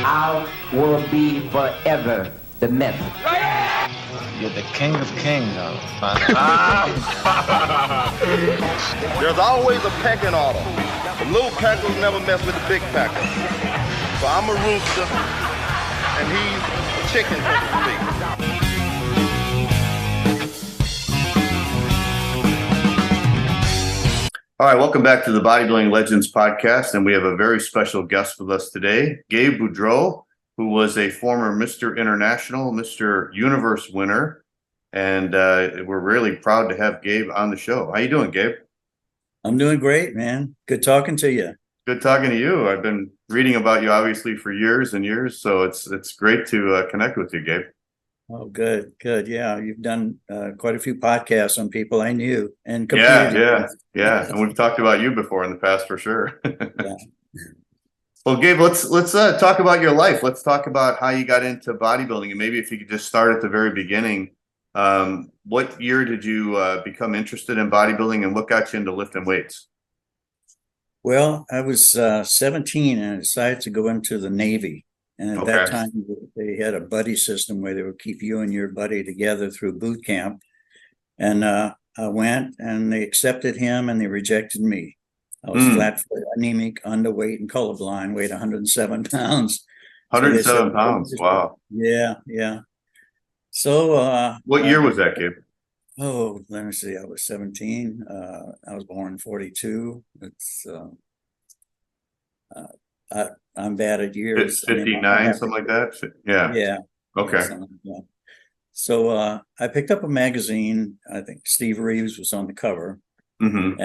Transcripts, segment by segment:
I will be forever the myth. You're the king of kings, man. There's always a pecking order. The little packers never mess with the big packers. So I'm a rooster, and he's a chicken, so to speak. All right, welcome back to the Bodybuilding Legends Podcast, and we have a very special guest with us today, Gabe Boudreaux, who was a former Mr. International, Mr. Universe winner, and we're really proud to have Gabe on the show. How you doing, Gabe? I'm doing great, man. Good talking to you. Good talking to you. I've been reading about you, obviously, for years and years, so it's great to connect with you, Gabe. Oh, good. Yeah, you've done quite a few podcasts on people I knew and competed. Yeah. And we've talked about you before in the past, for sure. Yeah. Well, Gabe, let's talk about your life. Let's talk about how you got into bodybuilding, and maybe if you could just start at the very beginning. What year did you become interested in bodybuilding, and what got you into lifting weights? Well, I was 17 and I decided to go into the Navy. And at that time, they had a buddy system where they would keep you and your buddy together through boot camp. And I went, and they accepted him, and they rejected me. I was flat-footed, anemic, underweight, and colorblind, weighed 107 pounds. 107 pounds, wow. Yeah. So what year was that, Gabe? Oh, let me see. I was 17. I was born in 42. It's I'm bad at years. 59, something like that. Yeah. Okay. So I picked up a magazine. I think Steve Reeves was on the cover, and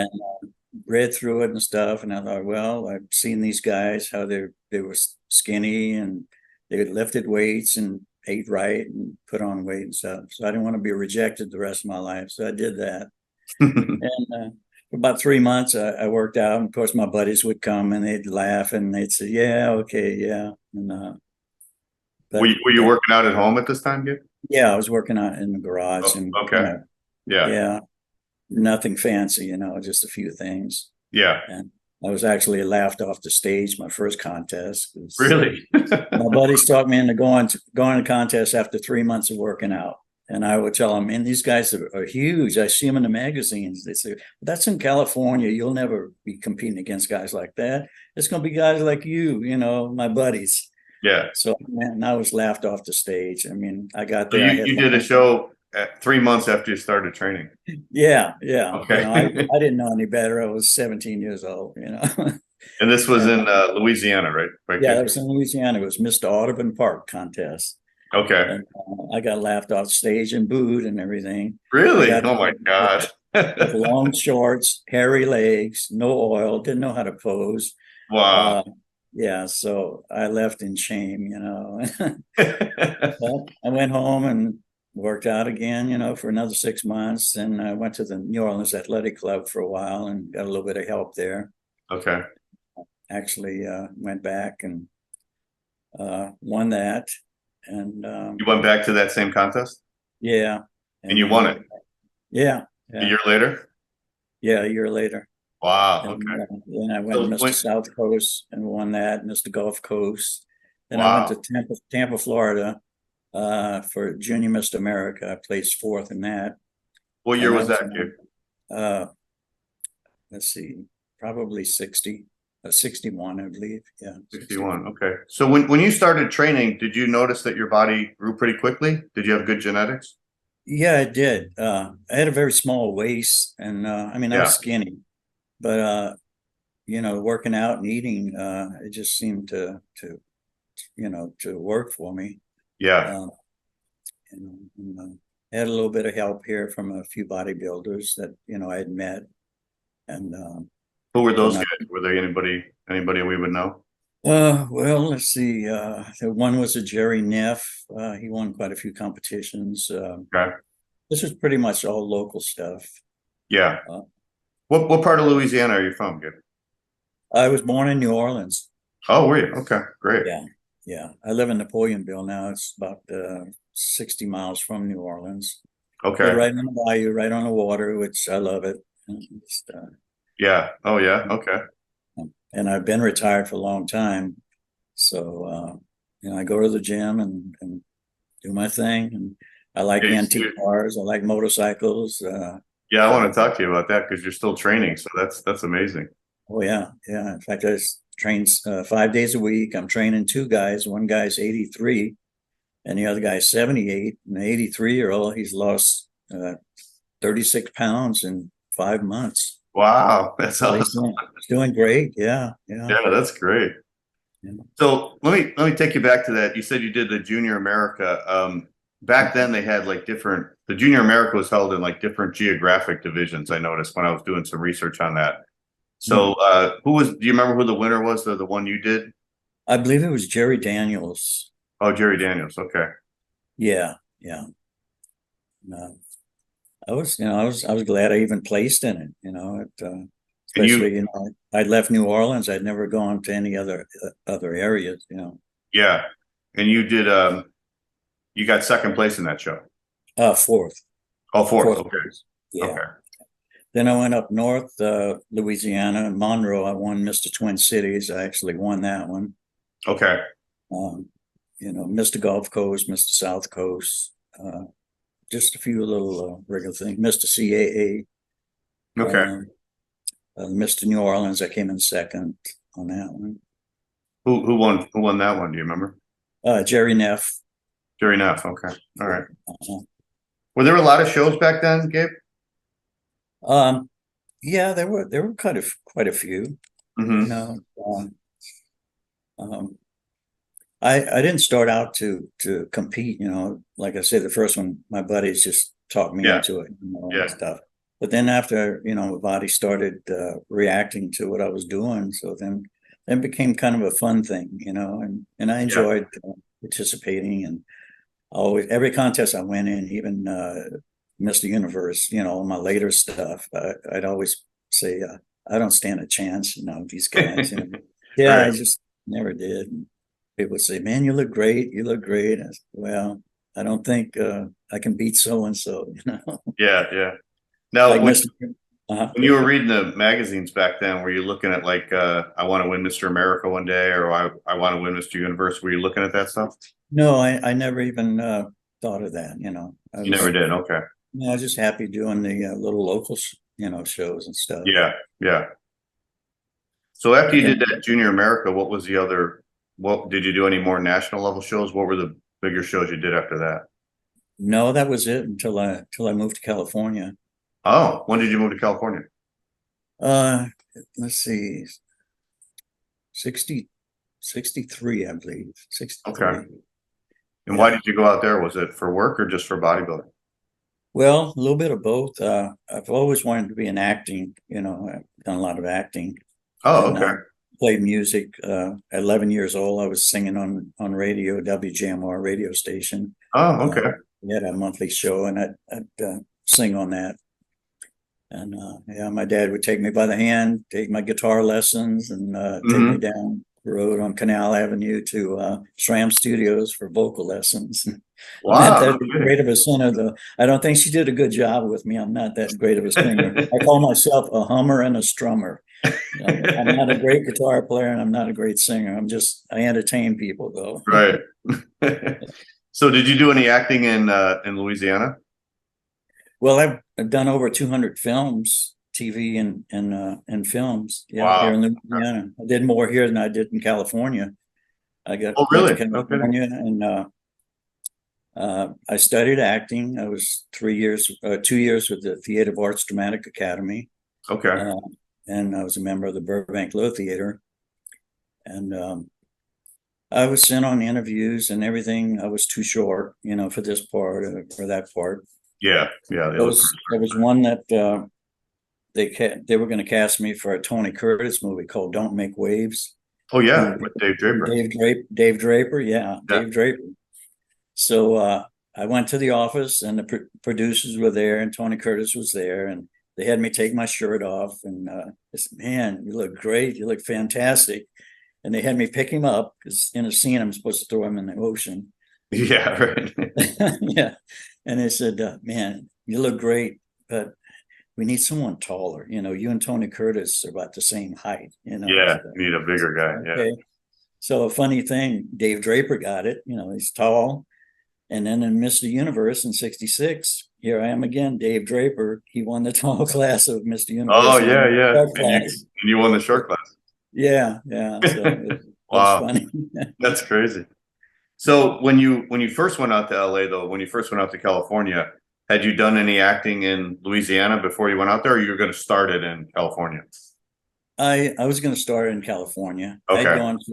read through it and stuff. And I thought, well, I've seen these guys, how they were skinny and they lifted weights and ate right and put on weight and stuff. So I didn't want to be rejected the rest of my life. So I did that. And for about 3 months, I worked out. And of course, my buddies would come and they'd laugh and they'd say, yeah, okay, yeah. And, were you working out at home at this time, Gabe? Yeah, I was working out in the garage. Okay. Yeah. Nothing fancy, just a few things. Yeah. And I was actually laughed off the stage my first contest. Really? My buddies talked me into going to contests after 3 months of working out. And I would tell them, man, these guys are huge. I see them in the magazines. They say, that's in California. You'll never be competing against guys like that. It's going to be guys like you, my buddies. Yeah. So, man, I was laughed off the stage. I mean, I got there. So you did a show at 3 months after you started training. Yeah. Okay. I didn't know any better. I was 17 years old, And this was in Louisiana, right? Yeah, it was in Louisiana. It was Mr. Audubon Park contest. Okay. And, I got laughed off stage and booed and everything. Really? Oh my God. With long shorts, hairy legs, no oil, didn't know how to pose. Wow. Yeah, so I left in shame, But I went home and worked out again, for another 6 months. And I went to the New Orleans Athletic Club for a while and got a little bit of help there. Okay. Actually went back and won that. And you went back to that same contest? Yeah. And you won it? Yeah. A year later? Yeah, a year later. Wow. And, okay. Then I went to Mr. South Coast and won that, Mr. Gulf Coast. Then Wow. I went to Tampa, Florida for Junior Mr. America. I placed fourth in that. What year was that, Gabe? Let's see, probably 61, I believe. Yeah. 61. Okay. So when you started training, did you notice that your body grew pretty quickly? Did you have good genetics? Yeah, I did. I had a very small waist, and I was skinny, but working out and eating, it just seemed to work for me. Yeah. I had a little bit of help here from a few bodybuilders that I had met, and who were those guys? Were there anybody we would know? Well, let's see. The one was a Jerry Neff. He won quite a few competitions. Okay. This was pretty much all local stuff. Yeah. What part of Louisiana are you from, Gabe? I was born in New Orleans. Oh, were you? Okay, great. Yeah. I live in Napoleonville now. It's about 60 miles from New Orleans. Okay. We're right on the bayou, right on the water, which I love it. Just, yeah. Oh, yeah. Okay. And I've been retired for a long time. So I go to the gym and do my thing. And I like antique cars. I like motorcycles. Yeah, I want to talk to you about that because you're still training. So that's amazing. Oh yeah. Yeah. In fact, I just train 5 days a week. I'm training two guys. One guy's 83 and the other guy's 78. And the 83-year-old, he's lost 36 pounds in 5 months. Wow. That's awesome. He's doing great. Yeah. Yeah. Yeah, that's great. Yeah. So let me take you back to that. You said you did the Junior America. Back then they had like the Junior America was held in like different geographic divisions. I noticed when I was doing some research on that. So do you remember who the winner was, the one you did? I believe it was Jerry Daniels. Oh, Jerry Daniels. Okay. Yeah. Yeah. No. I was glad I even placed in it, especially, I'd left New Orleans. I'd never gone to any other areas, Yeah. And you did, you got second place in that show. Fourth. Oh, fourth. Okay. Place. Yeah. Okay. Then I went up north, Louisiana and Monroe. I won Mr. Twin Cities. I actually won that one. Okay. Mr. Gulf Coast, Mr. South Coast, just a few little regular things. Mr. CAA. Okay. Mr. New Orleans, I came in second on that one. Who won that one? Do you remember? Jerry Neff. Jerry Neff. Okay. All right. Were there a lot of shows back then, Gabe? Yeah, there were quite a few. Mm-hmm. I didn't start out to compete, like I said, the first one, my buddies just talked me into it, and stuff. But then after, my body started reacting to what I was doing, so then it became kind of a fun thing, and I enjoyed participating, and every contest I went in, even Mr. Universe, my later stuff, I'd always say, I don't stand a chance, these guys. Yeah, right. I just never did. And people would say, man, you look great. You look great. I said, well, I don't think I can beat so-and-so, Yeah, yeah. Now, like when you were reading the magazines back then, were you looking at like, I want to win Mr. America one day, or I want to win Mr. Universe? Were you looking at that stuff? No, I never even thought of that, You never did? Okay. I was just happy doing the little local, shows and stuff. Yeah, yeah. So after you did that Junior America, what was the other, did you do any more national level shows? What were the bigger shows you did after that? No, that was it until I moved to California. Oh, when did you move to California? Let's see, 63, I believe. 63. Okay. And why did you go out there? Was it for work or just for bodybuilding? Well, a little bit of both. I've always wanted to be in acting. I've done a lot of acting. Oh, okay. Played music. At 11 years old, I was singing on radio, WJMR radio station. Oh, okay. We had a monthly show, and I'd sing on that. And my dad would take me by the hand, take my guitar lessons, and take me down the road on Canal Avenue to SRAM Studios for vocal lessons. Wow, I'm not that great of a singer, though. I don't think she did a good job with me. I'm not that great of a singer. I call myself a hummer and a strummer. I'm not a great guitar player, and I'm not a great singer. I entertain people, though. Right. So, did you do any acting in Louisiana? Well, I've done over 200 films, TV and films. Yeah, wow. Here in Louisiana. I did more here than I did in California. I got to California, and I studied acting. I was 2 years with the Theater of Arts Dramatic Academy. Okay. And I was a member of the Burbank Low Theater. And I was sent on interviews and everything. I was too short, for this part or that part. Yeah, yeah. There was one that they were going to cast me for a Tony Curtis movie called "Don't Make Waves." Oh yeah, with Dave Draper. Dave Draper, yeah, Dave Draper. So I went to the office, and the producers were there, and Tony Curtis was there, and they had me take my shirt off, and I said, "Man, you look great. You look fantastic." And they had me pick him up because in a scene I'm supposed to throw him in the ocean. Yeah, right. Yeah. And they said, man, you look great, but we need someone taller. You and Tony Curtis are about the same height. Yeah, you need a bigger guy. Okay. Yeah. So a funny thing, Dave Draper got it. He's tall. And then in Mr. Universe in '66, here I am again, Dave Draper. He won the tall class of Mr. Universe. Oh yeah, yeah. And you won the short class. Yeah. So it wow, was funny. That's crazy. So when you first went out to LA, though, when you first went out to California, had you done any acting in Louisiana before you went out there, or you were going to start it in California? I was going to start in California. Okay. I'd gone to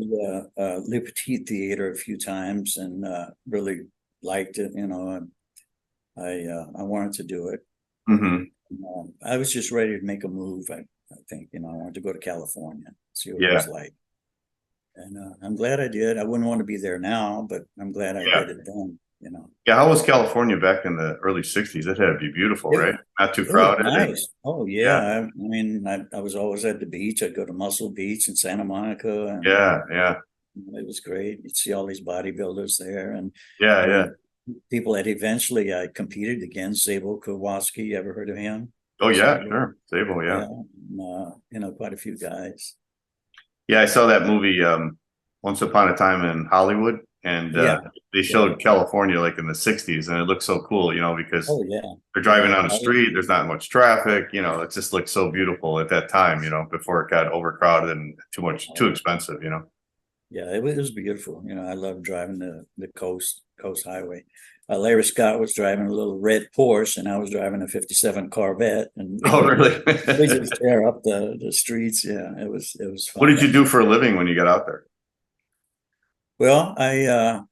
the Le Petit Theater a few times and really liked it. I wanted to do it. I was just ready to make a move. I think I wanted to go to California, see what it was like. And I'm glad I did. I wouldn't want to be there now, but I'm glad I did it then. Yeah, how was California back in the early '60s? It had to be beautiful, right? Not too crowded. Nice. Oh yeah. I was always at the beach. I'd go to Muscle Beach in Santa Monica. And, yeah. It was great. You'd see all these bodybuilders there, and people that eventually I competed against. Zabel Kowalski, you ever heard of him? Oh yeah, sure. Zabel, yeah. And, quite a few guys. Yeah, I saw that movie Once Upon a Time in Hollywood, and they showed California like in the '60s, and it looked so cool, because they're driving down the street, there's not much traffic, it just looked so beautiful at that time, before it got overcrowded and too expensive, Yeah, it was beautiful. I loved driving the coast highway. Larry Scott was driving a little red Porsche, and I was driving a '57 Corvette. And oh, really? we just tear up the streets. Yeah, it was fun. What did you do for a living when you got out there? Well, I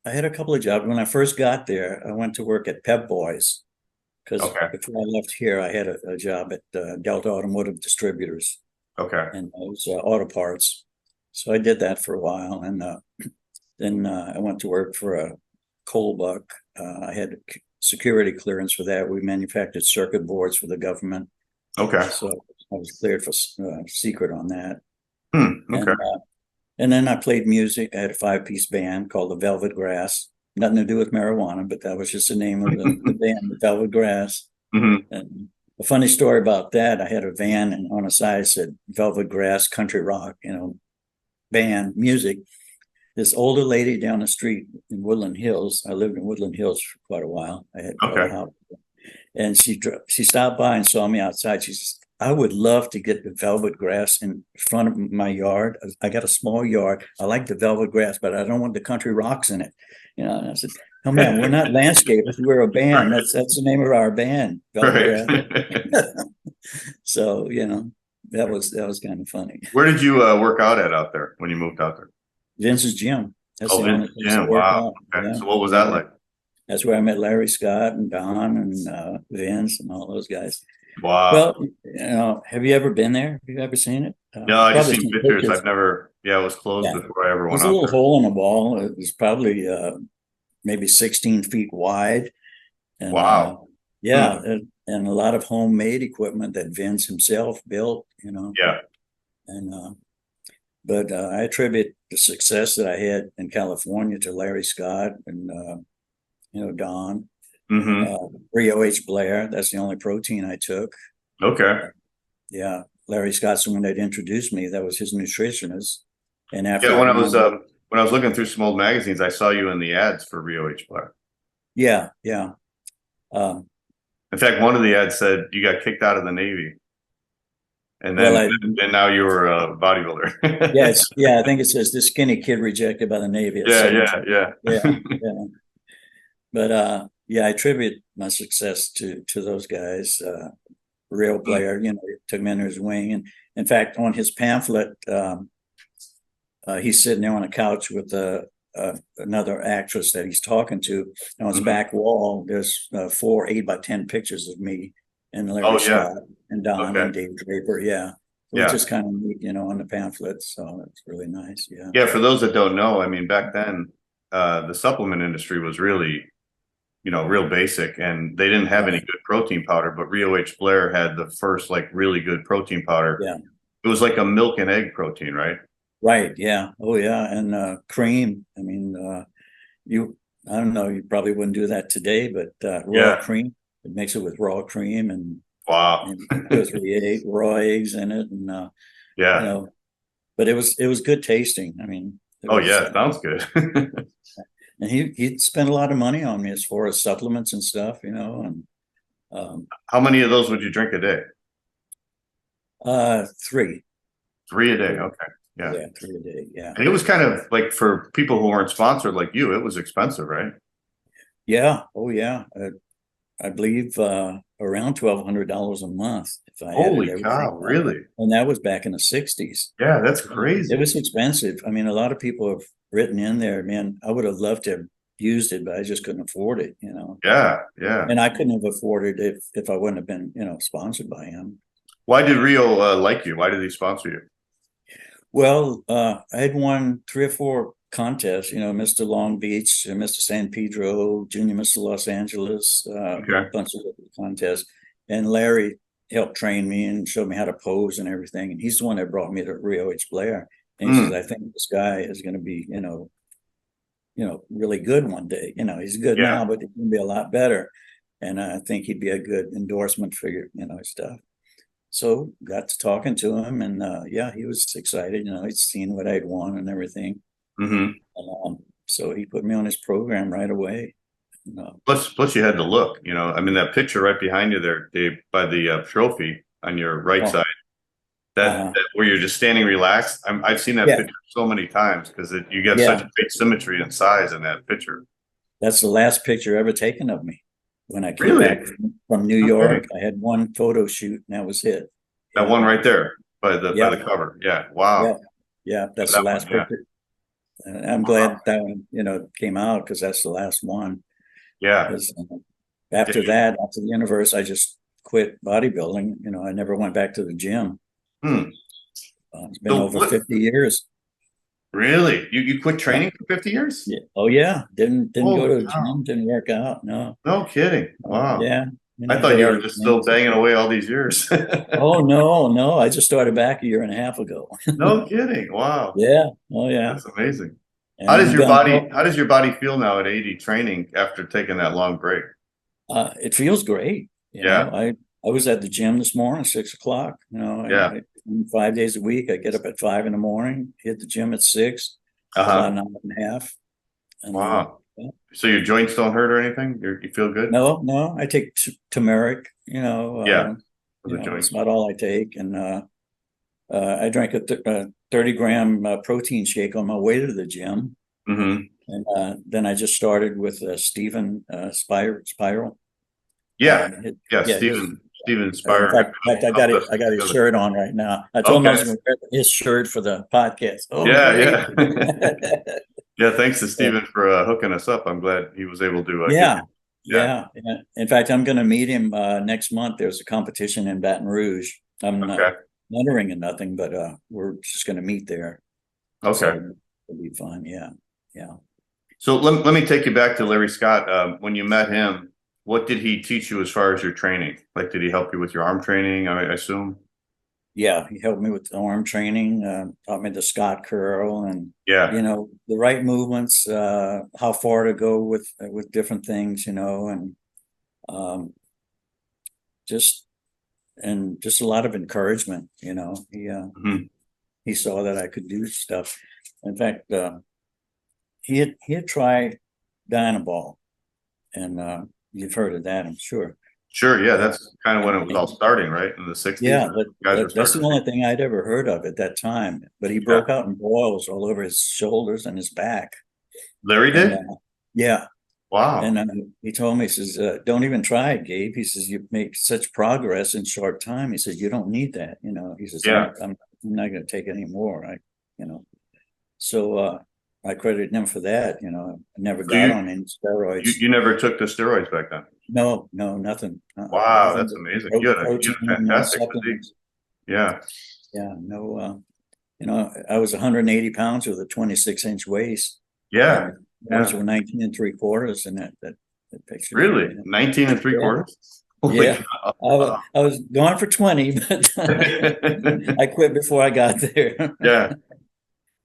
had a couple of jobs. When I first got there, I went to work at Pep Boys because before I left here, I had a job at Delta Automotive Distributors. Okay, and it was auto parts. So I did that for a while, and then I went to work for a coal buck. I had security clearance for that. We manufactured circuit boards for the government. Okay. So I was cleared for secret on that. Okay. And then I played music. I had a 5-piece band called the Velvet Grass. Nothing to do with marijuana, but that was just the name of the band, the Velvet Grass. And a funny story about that, I had a van, and on the side said Velvet Grass Country Rock, band music. This older lady down the street in Woodland Hills, I lived in Woodland Hills for quite a while. I had a house. And she stopped by and saw me outside. She says, I would love to get the velvet grass in front of my yard. I got a small yard. I like the velvet grass, but I don't want the country rocks in it. And I said, oh man, we're not landscapers. We're a band. That's the name of our band. Velvet Grass. So, that was kind of funny. Where did you work out there when you moved out there? Vince's gym. That's Vince's gym. Wow. Okay. So what was that like? That's where I met Larry Scott and Don and Vince and all those guys. Wow. Well, have you ever been there? Have you ever seen it? No, I just seen pictures. I've never. Yeah, it was closed before I ever went out. There's a little hole in the wall. It was probably maybe 16 feet wide. And, wow. And a lot of homemade equipment that Vince himself built. Yeah. And but I attribute the success that I had in California to Larry Scott and Don. Rheo H. Blair. That's the only protein I took. Okay. Yeah, Larry Scott's the one that introduced me. That was his nutritionist. And after when I was looking through some old magazines, I saw you in the ads for Rheo H. Blair. Yeah. In fact, one of the ads said you got kicked out of the Navy, and then and now you were a bodybuilder. Yes, I think it says this skinny kid rejected by the Navy. Yeah. But I attribute my success to those guys. Rheo Blair, took me under his wing, and in fact, on his pamphlet, he's sitting there on a couch with another actress that he's talking to. And on his back wall, there's 4 8x10 pictures of me and Larry Scott and Don and Dave Draper. It's just kind of neat, on the pamphlet. So it's really nice. Yeah. For those that don't know, I mean, back then, the supplement industry was really, real basic, and they didn't have any good protein powder, but Rheo H. Blair had the first really good protein powder. Yeah. It was like a milk and egg protein, right? Right. Yeah. Oh yeah. And cream. I mean, I don't know, you probably wouldn't do that today, but raw cream, it makes it with raw cream and 2 or 3 raw eggs in it. And, but it was good tasting. I mean, it sounds good. and he spent a lot of money on me as far as supplements and stuff, and How many of those would you drink a day? 3. 3 a day. Okay. Yeah. 3 a day. Yeah. And it was kind of like for people who weren't sponsored like you, it was expensive, right? Yeah. Oh yeah. I believe around $1,200 a month if I Holy added cow, everything. really? And that was back in the 60s. Yeah, that's crazy. It was expensive. I mean, a lot of people have written in there, man, I would have loved to have used it, but I just couldn't afford it, Yeah, yeah. And I couldn't have afforded it if I wouldn't have been, sponsored by him. Why did Rheo like you? Why did he sponsor you? Well, I had won 3 or 4 contests, Mr. Long Beach, Mr. San Pedro, Junior Mr. Los Angeles, a bunch of contests. And Larry helped train me and showed me how to pose and everything. And he's the one that brought me to Rheo H. Blair. And he says, I think this guy is going to be, really good one day. He's good now, but he's going to be a lot better. And I think he'd be a good endorsement for your, stuff. So got to talking to him, and he was excited. He'd seen what I'd won and everything. And, so he put me on his program right away. Plus, you had to look. I mean, that picture right behind you there, Dave, by the trophy on your right side, that where you're just standing relaxed. I've seen that picture so many times because you get such great symmetry and size in that picture. That's the last picture ever taken of me. When I came back from New York, I had one photo shoot, and that was it. That one right there by the cover. Yeah. Wow. Yeah. That's the last picture. And I'm glad that one, came out because that's the last one. Yeah. After that, after the universe, I just quit bodybuilding. I never went back to the gym. It's been over 50 years. Really? You quit training for 50 years? Yeah. Oh yeah. Didn't go to the gym, didn't work out. No. No kidding. Wow. Yeah. I thought you were just still banging away all these years. Oh no. I just started back 1.5 years ago. No kidding. Wow. Yeah. Oh yeah. That's amazing. And how does your body feel now at 80 training after taking that long break? It feels great. I was at the gym this morning, 6 o'clock. I 5 days a week. I get up at 5 in the morning, hit the gym at 6, about an hour and a half. And, wow. So your joints don't hurt or anything? You feel good? No. I take turmeric, It's about all I take. And I drank a 30-gram protein shake on my way to the gym. And then I just started with Steven Spiral. Steven Spiral. In fact, I got his shirt on right now. I told him I was going to wear his shirt for the podcast. Oh, yeah. Yeah, thanks to Steven for hooking us up. I'm glad he was able to. Yeah. In fact, I'm going to meet him next month. There's a competition in Baton Rouge. I'm not entering in nothing, but we're just going to meet there. Okay. So it'll be fun. Yeah. So let me take you back to Larry Scott. When you met him, what did he teach you as far as your training? Like, did he help you with your arm training, I assume? Yeah, he helped me with the arm training, taught me the Scott curl and, the right movements, how far to go with different things, and just a lot of encouragement, he saw that I could do stuff. In fact, he had tried Dynaball, and you've heard of that, I'm sure. Sure, yeah, that's kind of when it was all starting, right? In the 60s. Yeah, but that's the only thing I'd ever heard of at that time. But he broke out in boils all over his shoulders and his back. Larry did? Yeah. Wow. And he told me, he says, don't even try it, Gabe. He says, you make such progress in short time. He says, you don't need that. He says, I'm not going to take any more. So I credited him for that. I never got on any steroids. You never took the steroids back then? No, nothing. Wow, that's amazing. You had a fantastic physique. Yeah. Yeah, no, I was 180 pounds with a 26-inch waist. Yeah. Those were 19 3/4 in that picture. Really? 19 3/4? Yeah. I was going for 20, but I quit before I got there. Yeah.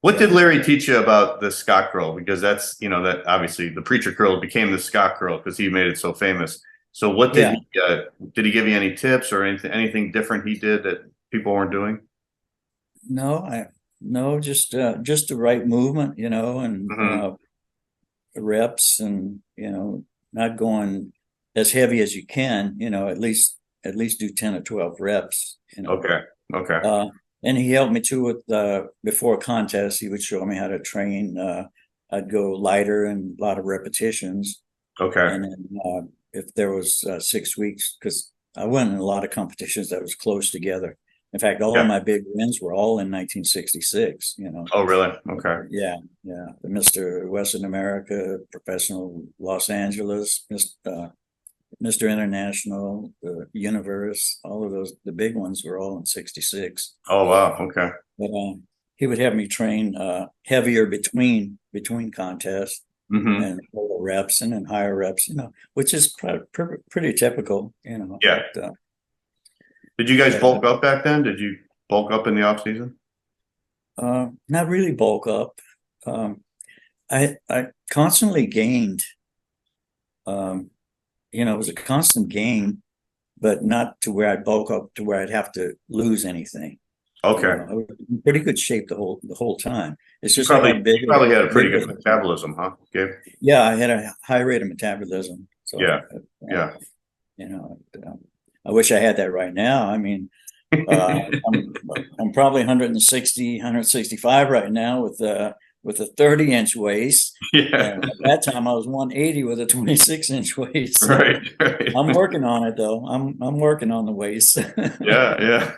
What did Larry teach you about the Scott curl? Because that's, that obviously the preacher curl became the Scott curl because he made it so famous. So what did he give you any tips or anything different he did that people weren't doing? No, No, just the right movement, and reps, and not going as heavy as you can. At least do 10 or 12 reps. Okay. And he helped me too with before a contest. He would show me how to train. I'd go lighter and a lot of repetitions. Okay. And then if there was 6 weeks, because I went in a lot of competitions that was close together. In fact, all of my big wins were all in 1966. Oh, really? Okay. Yeah. The Mr. Western America, Professional Los Angeles, Mr. International, the Universe, all of those, the big ones were all in 66. Oh, wow. Okay. But he would have me train heavier between contests and lower reps and then higher reps, which is pretty typical, Yeah. But, did you guys bulk up back then? Did you bulk up in the off season? not really bulk up. I constantly gained. It was a constant gain, but not to where I'd bulk up to where I'd have to lose anything. Okay. I was in pretty good shape the whole time. It's just You big. probably had a pretty good metabolism, huh, Gabe? Yeah, I had a high rate of metabolism. So Yeah. I wish I had that right now. I mean, I'm probably 160, 165 right now with a 30-inch waist. Yeah. At that time, I was 180 with a 26-inch waist. So Right. I'm working on it though. I'm working on the waist. Yeah.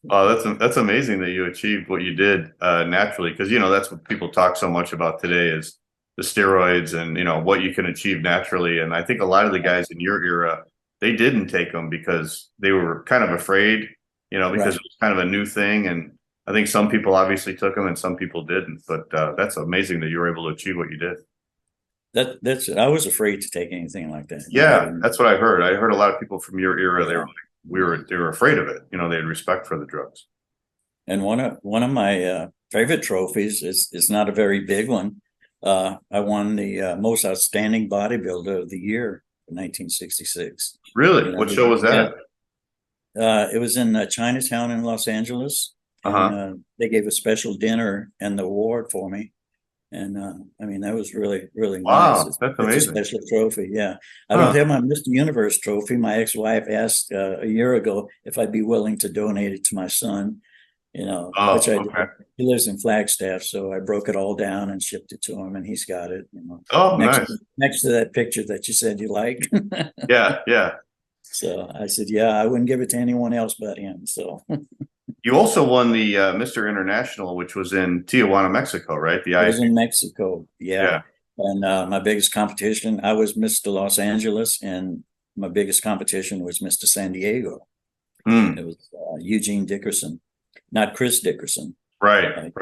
Oh, that's amazing that you achieved what you did naturally, because that's what people talk so much about today is the steroids and what you can achieve naturally. And I think a lot of the guys in your era, they didn't take them because they were kind of afraid, because it was kind of a new thing. And I think some people obviously took them and some people didn't. But that's amazing that you were able to achieve what you did. That's I was afraid to take anything like that. Yeah, that's what I heard. I heard a lot of people from your era. They were afraid of it. They had respect for the drugs. And one of my favorite trophies is not a very big one. I won the most outstanding bodybuilder of the year in 1966. Really? What show was that? It was in Chinatown in Los Angeles. And, they gave a special dinner and the award for me. And that was really, really wow, nice. That's amazing. It's a special trophy. Yeah. I don't have my Mr. Universe trophy. My ex-wife asked a year ago if I'd be willing to donate it to my son, which I did. He lives in Flagstaff, so I broke it all down and shipped it to him, and he's got it. Oh, next to that picture that you said you like. Yeah. So I said, I wouldn't give it to anyone else but him. So you also won the Mr. International, which was in Tijuana, Mexico, right? I was in Mexico. Yeah. And my biggest competition, I was Mr. Los Angeles, and my biggest competition was Mr. San Diego. It was Eugene Dickerson, not Chris Dickerson. Right.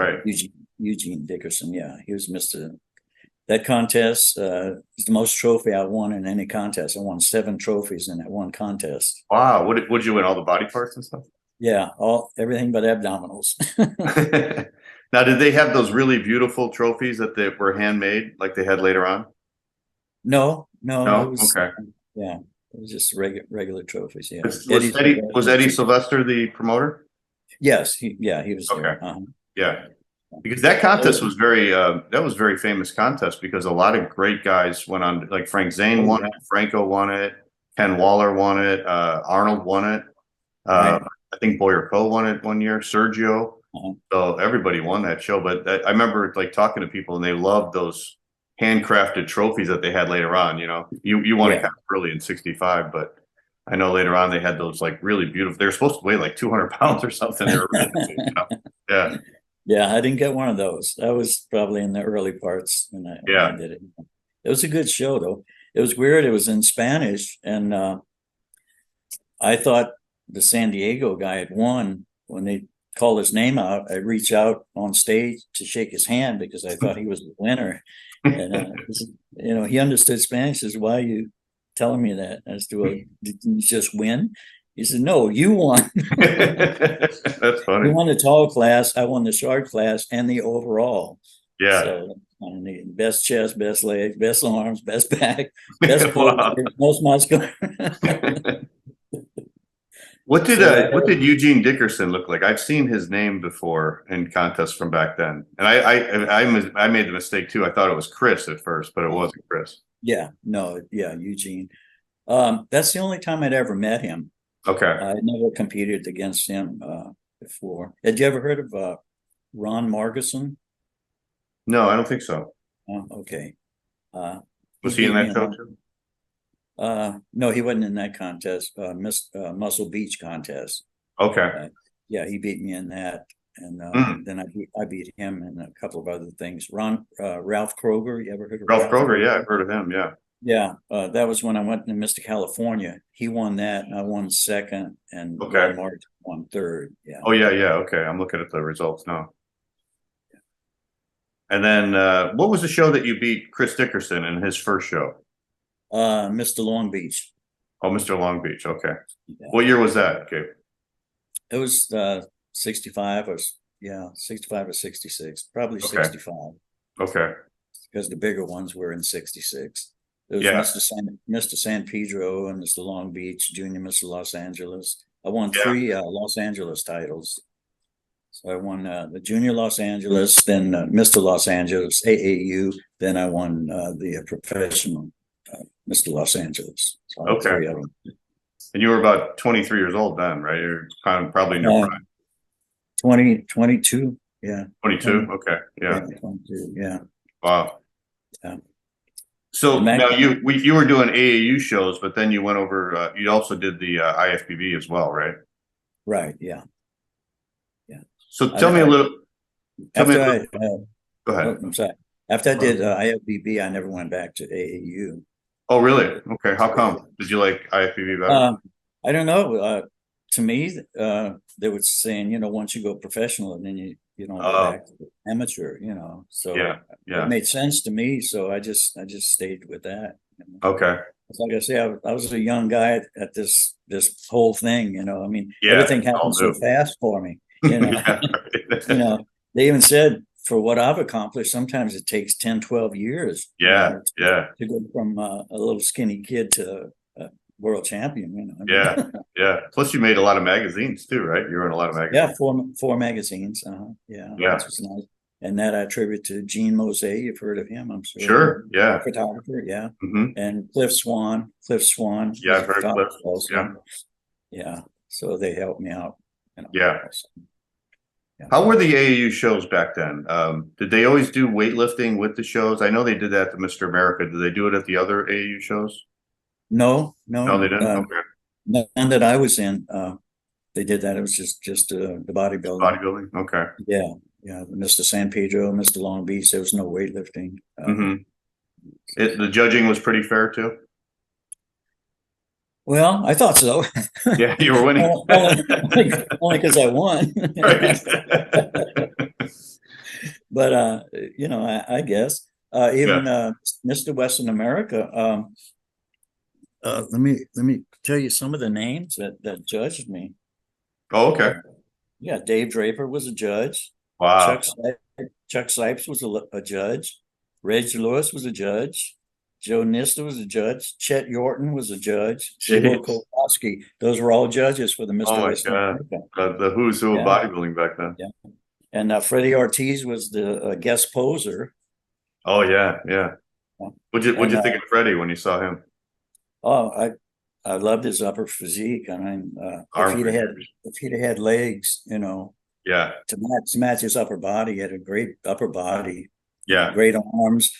Eugene Dickerson. Yeah, he was Mr. That contest is the most trophy I won in any contest. I won 7 trophies in that one contest. Wow. What did you win? All the body parts and stuff? Yeah, everything but abdominals. Now, did they have those really beautiful trophies that they were handmade like they had later on? No. Okay. Yeah, it was just regular trophies. Yeah. Was Eddie Sylvester the promoter? Yes. He was. Okay. There. Yeah. Because that contest was very famous contest, because a lot of great guys went on, like Frank Zane won it, Franco won it, Ken Waller won it, Arnold won it. I think Boyer Coe won it one year, Sergio. So everybody won that show. But I remember talking to people, and they loved those handcrafted trophies that they had later on. You won it kind of early in 65, but I know later on they had those really beautiful. They're supposed to weigh like 200 pounds or something. They were really, Yeah. Yeah, I didn't get one of those. That was probably in the early parts when I did it. It was a good show, though. It was weird. It was in Spanish, and I thought the San Diego guy had won. When they called his name out, I reached out on stage to shake his hand because I thought he was the winner. And he understood Spanish. He says, "Why are you telling me that?" I said, "Well, did you just win?" He said, "No, you won." That's funny. You won the tall class. I won the short class and the overall. Yeah. So best chest, best legs, best arms, best back, best core, most muscular. What did Eugene Dickerson look like? I've seen his name before in contests from back then, and I made the mistake too. I thought it was Chris at first, but it wasn't Chris. Yeah, no, yeah, Eugene. That's the only time I'd ever met him. Okay. I never competed against him before. Had you ever heard of Ron Margison? No, I don't think so. Okay. Was he in that show too? No, he wasn't in that contest. Muscle Beach contest. Okay. Yeah, he beat me in that, and then I beat him in a couple of other things. Ralph Kroger, you ever heard of Ralph Kroger? Yeah, I've heard of him. Yeah. Yeah, that was when I went to Mr. California. He won that, and I won second, and Okay. Mark won third. Yeah. Oh yeah, yeah. Okay, I'm looking at the results now. And then, what was the show that you beat Chris Dickerson in his first show? Mr. Long Beach. Oh, Mr. Long Beach. Okay. Yeah. What year was that, Gabe? It was 65 or 66, probably Okay. 65, Okay. because the bigger ones were in 66. It was Yeah. Mr. San Pedro and Mr. Long Beach, Junior Mr. Los Angeles. I won Yeah. 3 Los Angeles titles. So I won the Junior Los Angeles, then Mr. Los Angeles, AAU, then I won the professional Mr. Los Angeles. So I had Okay. 3 of them. And you were about 23 years old then, right? You're kind of probably in your prime. 22. Yeah. 22. Okay. Yeah. 22, yeah. Wow. Yeah. So And that- now you were doing AAU shows, but then you went over. You also did the IFBB as well, right? Right. Yeah. So tell me a little. Tell me After a I, little go ahead. I'm sorry. After I did IFBB, I never went back to AAU. Oh, really? Okay. How come? Did you like IFBB better? I don't know. To me, they were saying, once you go professional, and then you don't go back to amateur, So Yeah. it made sense to me. So I just stayed with that. Okay. It's like I say, I was a young guy at this whole thing. I mean, Yeah, everything it's all happened so new. fast for me. Yeah, right. They even said for what I've accomplished, sometimes it takes 10, 12 years. Yeah. Yeah. To go from a little skinny kid to a world champion. Yeah. Yeah. Plus, you made a lot of magazines too, right? You were in a lot of magazines. Yeah, four magazines. Yeah. Yeah. That was nice. And that I attribute to Gene Mosé. You've heard of him, I'm sure. Sure. Yeah. Photographer, yeah. Hmm. And Cliff Swan. Yeah, I've heard of Cliff. Also. Yeah. Yeah. So they helped me out. Yeah. Also. Yeah. How were the AAU shows back then? Did they always do weightlifting with the shows? I know they did that at the Mr. America. Did they do it at the other AAU shows? No, they didn't. Okay. None that I was in. They did that. It was just the bodybuilding. Bodybuilding. Okay. Yeah. Mr. San Pedro, Mr. Long Beach. There was no weightlifting. The judging was pretty fair too. Well, I thought so. Yeah, you were winning. only because I won. Right. But I guess even Mr. Western America. Let me tell you some of the names that judged me. Oh, okay. Yeah, Dave Draper was a judge. Wow. Chuck Sipes was a judge. Reg Lewis was a judge. Joe Nista was a judge. Chet Yorton was a judge. Shibo Kowalski. Those were all judges for the Mr. Oh my Western America. God. The who's who of bodybuilding back then. Yeah. And Freddie Ortiz was the guest poser. Oh yeah, yeah. What'd you think of Freddie when you saw him? Oh, I loved his upper physique. I mean, if he'd had legs, Yeah. to match his upper body, he had a great upper body. Yeah. Great arms,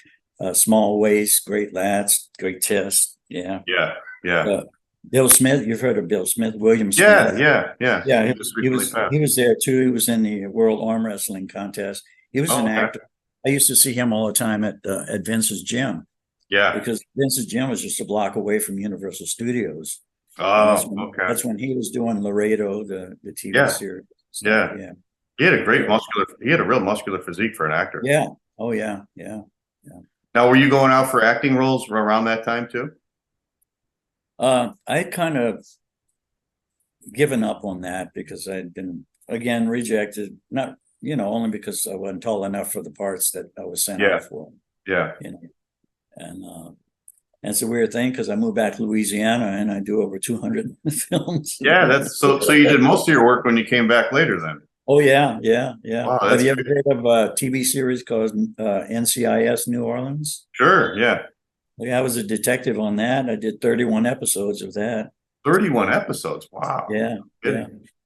small waist, great lats, great chest. Yeah. Yeah. Yeah. Bill Smith, you've heard of Bill Smith, William Smith. Yeah. Yeah, he was there too. He was in the World Arm Wrestling Contest. He was an actor. I used to see him all the time at Vince's gym. Yeah. Because Vince's gym was just a block away from Universal Studios. Oh, okay. That's when he was doing Laredo, the TV series. Yeah. Yeah. He had a real muscular physique for an actor. Yeah. Oh yeah. Yeah. Now, were you going out for acting roles around that time too? I kind of given up on that because I'd been again rejected, not only because I wasn't tall enough for the parts that I was sent out for. Yeah. And And it's a weird thing because I moved back to Louisiana and I do over 200 films. Yeah, that's so you did most of your work when you came back later then. Oh yeah. Wow, Have you ever heard of a TV series called NCIS New Orleans? Sure, yeah. Yeah, I was a detective on that. I did 31 episodes of that. 31 episodes. Wow. Yeah.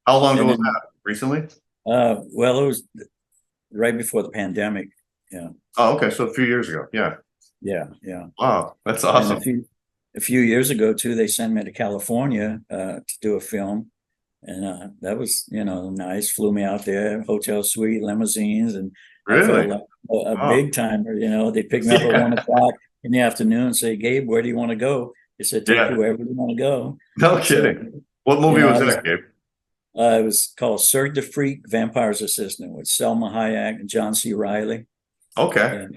How long ago was that? Recently? Well, it was right before the pandemic. Yeah. Oh, okay. So a few years ago. Yeah. Wow, that's awesome. And a few years ago too, they sent me to California to do a film, and that was nice. Flew me out there, hotel suite, limousines, and I Really? felt like a big timer. They picked me up at 1 o'clock in the afternoon and say, "Gabe, where do you want to go?" They said, "Take you wherever you want to go." No kidding. What movie was that, Gabe? It was called Cirque du Freak, Vampire's Assistant with Selma Hayek and John C. Reilly. Okay.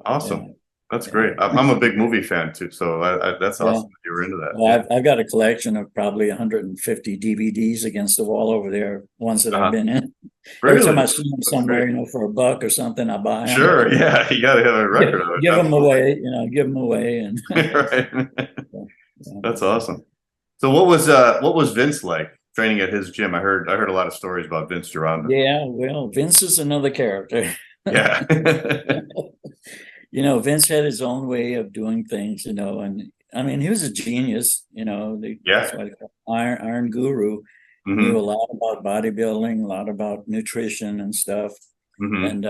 Awesome. That's great. I'm a big movie fan too, so that's awesome that you were into that. Well, I've got a collection of probably 150 DVDs against the wall over there, ones that I've been in. Really? Every time I see them somewhere, for $1 or something, I buy them. Sure, yeah, you got to have a record of it. Give them away, and right. That's awesome. So what was Vince like training at his gym? I heard a lot of stories about Vince Gironda. Yeah, well, Vince is another character. Yeah. Vince had his own way of doing things, and I mean, he was a genius, that's why they call him Iron Guru. Mm-hmm. Knew a lot about bodybuilding, a lot about nutrition and stuff. Mm-hmm. And,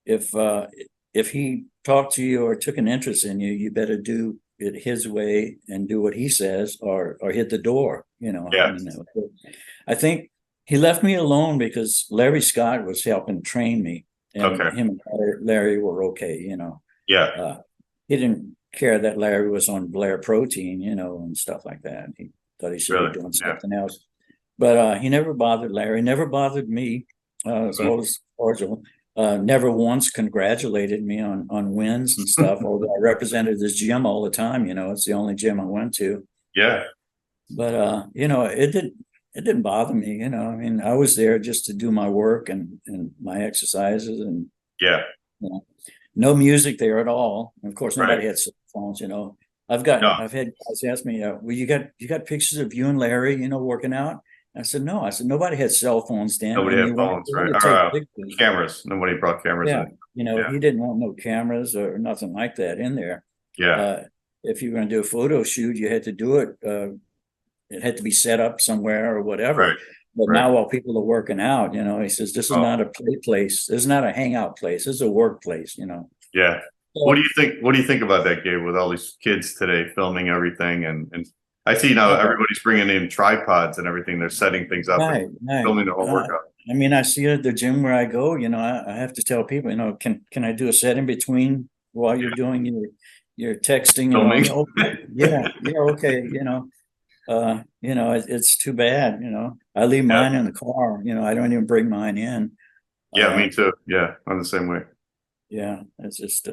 if he talked to you or took an interest in you, you better do it his way and do what he says or hit the door, Yeah. I think he left me alone because Larry Scott was helping train me. And him and Larry were okay, Yeah. He didn't care that Larry was on Blair protein, and stuff like that. He thought he should be doing something else. But he never bothered Larry, never bothered me. It was always cordial. Never once congratulated me on wins and stuff, although I represented this gym all the time, it's the only gym I went to. Yeah. But it didn't bother me, I mean, I was there just to do my work and my exercises and no music there at all. And of course, nobody had cell phones, I've had guys ask me, well, you got pictures of you and Larry, working out? I said, no. I said, nobody had cell phones then. Nobody had phones, right? Cameras. Nobody brought cameras in. He didn't want no cameras or nothing like that in there. Yeah. If you were going to do a photo shoot, you had to do it. It had to be set up somewhere or whatever. Right. But now while people are working out, he says, this is not a play place. This is not a hangout place. This is a workplace, Yeah. So, what do you think about that, Gabe, with all these kids today filming everything? And I see now everybody's bringing in tripods and everything. They're setting things up and filming the whole workout. I mean, I see it at the gym where I go, I have to tell people, can I do a set in between while you're doing your texting? Filming. Okay. It's too bad, I leave mine in the car, I don't even bring mine in. Yeah, me too. Yeah, I'm the same way. Yeah, it's just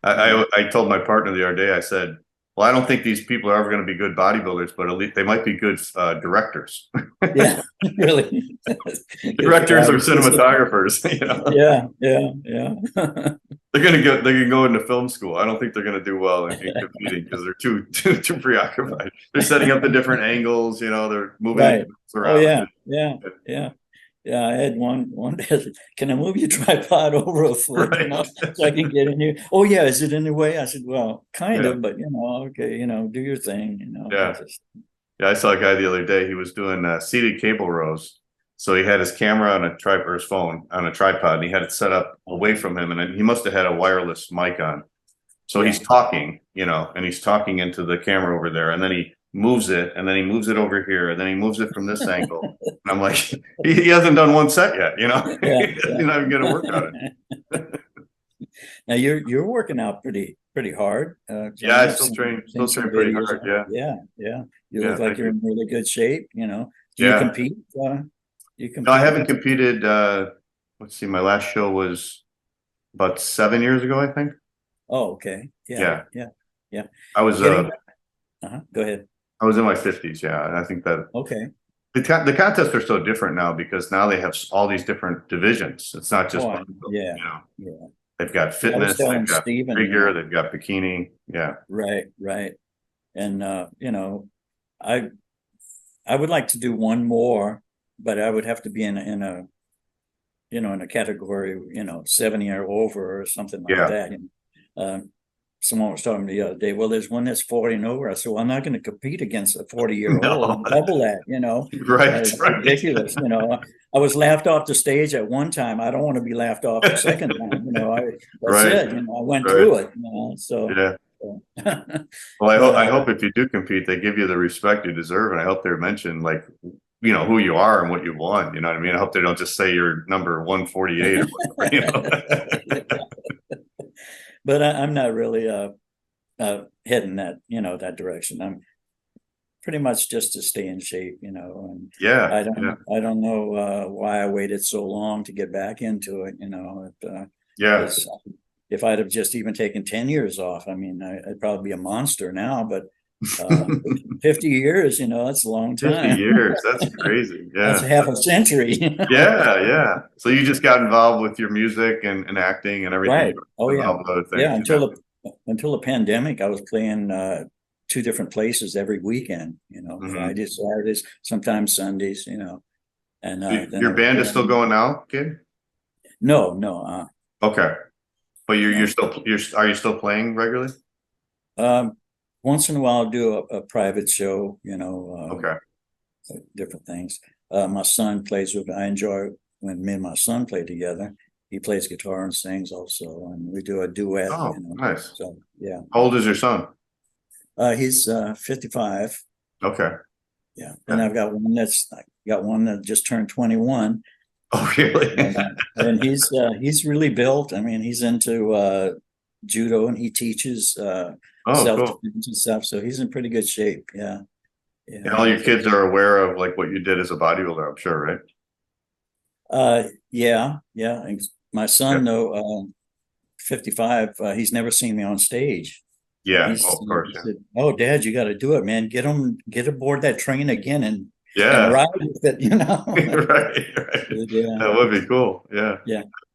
I told my partner the other day, I said, well, I don't think these people are ever going to be good bodybuilders, but at least they might be good directors. Yeah, really. Directors or cinematographers. Yeah. They can go into film school. I don't think they're going to do well in competing because they're too preoccupied. They're setting up the different angles. They're moving around. Yeah. I had one. Can I move your tripod over a foot so I can get in here? Oh yeah, is it in the way? I said, well, kind of, but okay, do your thing. Yeah. I saw a guy the other day. He was doing seated cable rows. So he had his camera on a tripod, or his phone on a tripod, and he had it set up away from him, and he must have had a wireless mic on. So he's talking, and he's talking into the camera over there, and then he moves it, and then he moves it over here, and then he moves it from this angle. And I'm like, he hasn't done one set yet, He's not even going to work on it. Now you're working out pretty hard. I still train pretty hard. Yeah. You look like you're in really good shape. Do you compete? No, I haven't competed. Let's see, my last show was about 7 years ago, I think. Oh, okay. Yeah. I was. Go ahead. I was in my 50s. Yeah, and I think that. Okay. The contests are so different now because now they have all these different divisions. It's not just They've got I was fitness, telling they've got Stephen, figure, they've got bikini. Yeah. right. And I would like to do one more, but I would have to be in a category, 70 or over or something like Yeah. that. Someone was talking to me the other day, well, there's one that's 40 and over. I said, well, I'm not going to compete against a 40-year-old. No. Double that, Right. It's Right. ridiculous. I was laughed off the stage at one time. I don't want to be laughed off the second time. That's Right. it. I went Right. through it. So Yeah. Well, I hope if you do compete, they give you the respect you deserve, and I hope they're mentioned like who you are and what you want. You know what I mean? I hope they don't just say you're number 148 or whatever. But I'm not really heading that direction. I'm pretty much just to stay in shape, and Yeah. I don't know why I waited so long to get back into it. Yeah. If I'd have just even taken 10 years off, I'd probably be a monster now, but 50 years, that's a long time. 50 years. That's crazy. Yeah. That's half a century. Yeah. So you just got involved with your music and acting and everything. Right. Oh, yeah. Other things, Yeah. Until the pandemic, I was playing 2 different places every weekend, Fridays, Saturdays, sometimes Sundays, and then your band is still going now, kid? No. Okay. But are you still playing regularly? Once in a while I'll do a private show, Okay. different things. My son plays with me. I enjoy when me and my son play together. He plays guitar and sings also, and we do a duet. Oh, nice. So yeah. How old is your son? He's 55. Okay. Yeah. And I've got one that just turned 21. Oh, really? And he's really built. He's into judo, and he teaches self-defense and stuff. So he's in pretty good shape. Yeah. And all your kids are aware of like what you did as a bodybuilder, I'm sure, right? Yeah. And my son, though, 55, he's never seen me on stage. Yeah, of course. He said, "Oh, Dad, you got to do it, man. Get aboard that train again and ride with it." Right. Yeah. That would be cool. Yeah.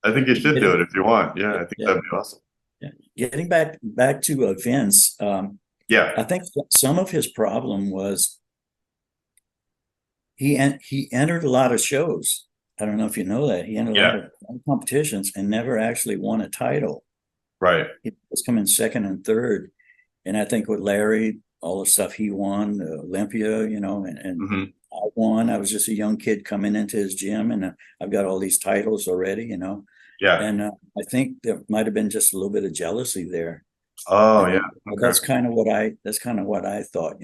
I think you should do it if you want. Yeah, I think that'd be awesome. Yeah. Getting back to Vince. I think some of his problem was he entered a lot of shows. I don't know if you know that. He entered a lot of competitions and never actually won a title. Right. He was coming second and third. And I think with Larry, all the stuff he won, Olympia, and I won. I was just a young kid coming into his gym, and I've got all these titles already, Yeah. And I think there might have been just a little bit of jealousy there. Oh, yeah. Okay. That's kind of what I thought,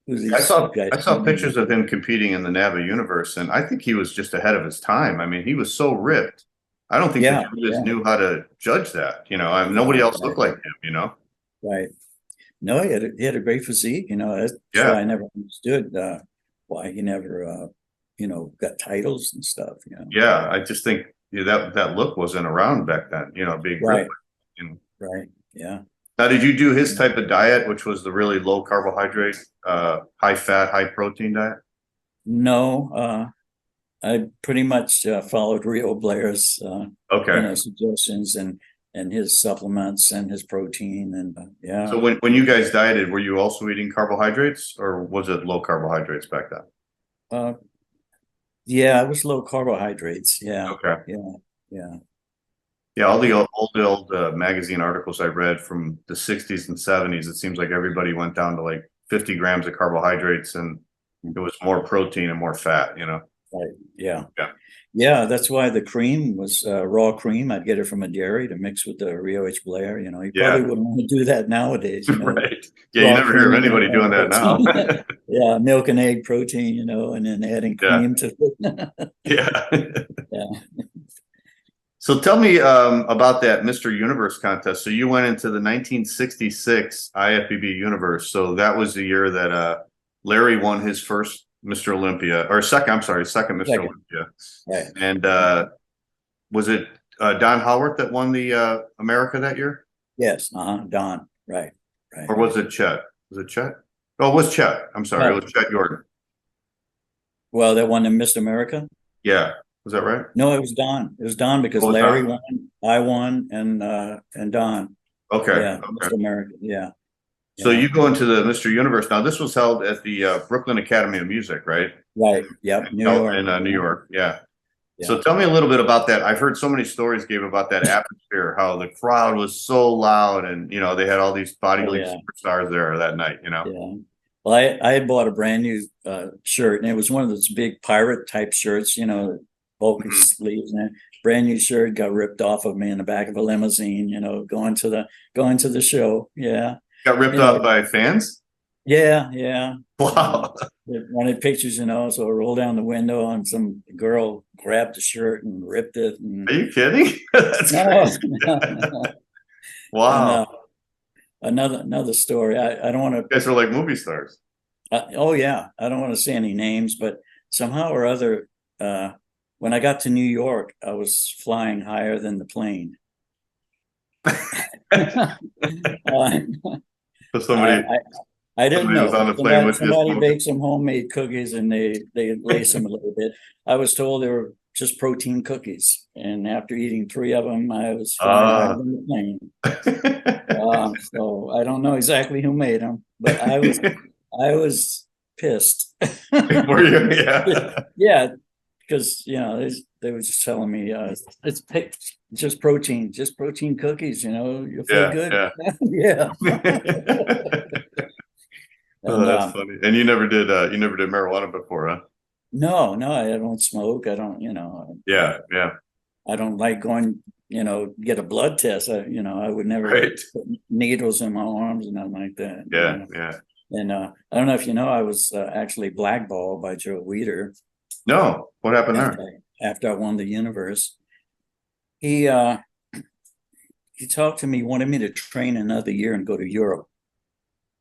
who's these I saw guys? pictures of him competing in the NABA universe, and I think he was just ahead of his time. He was so ripped. I don't think the judges knew how to judge that. Nobody else looked like him. Right. No, he had a great physique. That's why I never understood why he never, got titles and stuff. Yeah, I just think that look wasn't around back then. Being right. ripped. Right. Yeah. Now, did you do his type of diet, which was the really low carbohydrate, high fat, high protein diet? No, I pretty much followed Blair's suggestions and his supplements and his protein and So when you guys dieted, were you also eating carbohydrates, or was it low carbohydrates back then? Yeah, it was low carbohydrates. Yeah. Okay. Yeah. Yeah, all the old magazine articles I read from the 60s and 70s, it seems like everybody went down to like 50 grams of carbohydrates, and it was more protein and more fat. Right. Yeah. That's why the cream was raw cream. I'd get it from a dairy to mix with the Rheo H Blair. You probably wouldn't want to do that nowadays. Right. Yeah, you never hear of anybody doing that now. Yeah, milk and egg protein, and then adding cream to it. Yeah. So tell me about that Mr. Universe contest. So you went into the 1966 IFBB Universe. So that was the year that Larry won his first Mr. Olympia, or second Mr. Olympia. Right. And was it Don Howorth that won the America that year? Yes. Don. Right. Or was it Chet? Was it Chet? Oh, it was Chet. I'm sorry. Right. It was Chet Jordan. Well, that won the Mr. America? Yeah. Was that right? No, it was Don. It was Don because Oh, Larry Don. won. I won and Don. Okay. Yeah, Okay. Mr. America. Yeah. So Yeah. you go into the Mr. Universe now. This was held at the Brooklyn Academy of Music, right? Right. Yep. New York. In New York. Yeah. Yeah. So tell me a little bit about that. I've heard so many stories, Gabe, about that atmosphere, how the crowd was so loud and, they had all these bodybuilding superstars there that night, Yeah. Well, I had bought a brand new shirt, and it was one of those big pirate type shirts, bulky sleeves, and brand new shirt got ripped off of me in the back of a limousine, going to the show. Yeah. Got ripped off by fans? Yeah, yeah. Wow. They wanted pictures, so I rolled down the window and some girl grabbed the shirt and ripped it. And, are you kidding? That's crazy. No. Wow. And, another story. I don't want to. You guys are like movie stars. Oh yeah, I don't want to say any names, but somehow or other, when I got to New York, I was flying higher than the plane. So somebody, I didn't know. Was on the plane with somebody baked some homemade cookies and they laced them a little bit. I was told they were just protein cookies, and after eating 3 of them, I was flying higher than the plane. So I don't know exactly who made them, but I was pissed. Were you? Yeah. Yeah, because they were just telling me it's just protein cookies. You'll feel good. Yeah. And, that's funny. And you never did marijuana before, huh? No, I don't smoke. I don't. Yeah. I don't like going. Get a blood test. I would never put needles in my arms and nothing like that. Yeah. And I don't know if I was actually blackballed by Joe Weider. No, what happened there? After I won the universe, he talked to me, wanted me to train another year and go to Europe.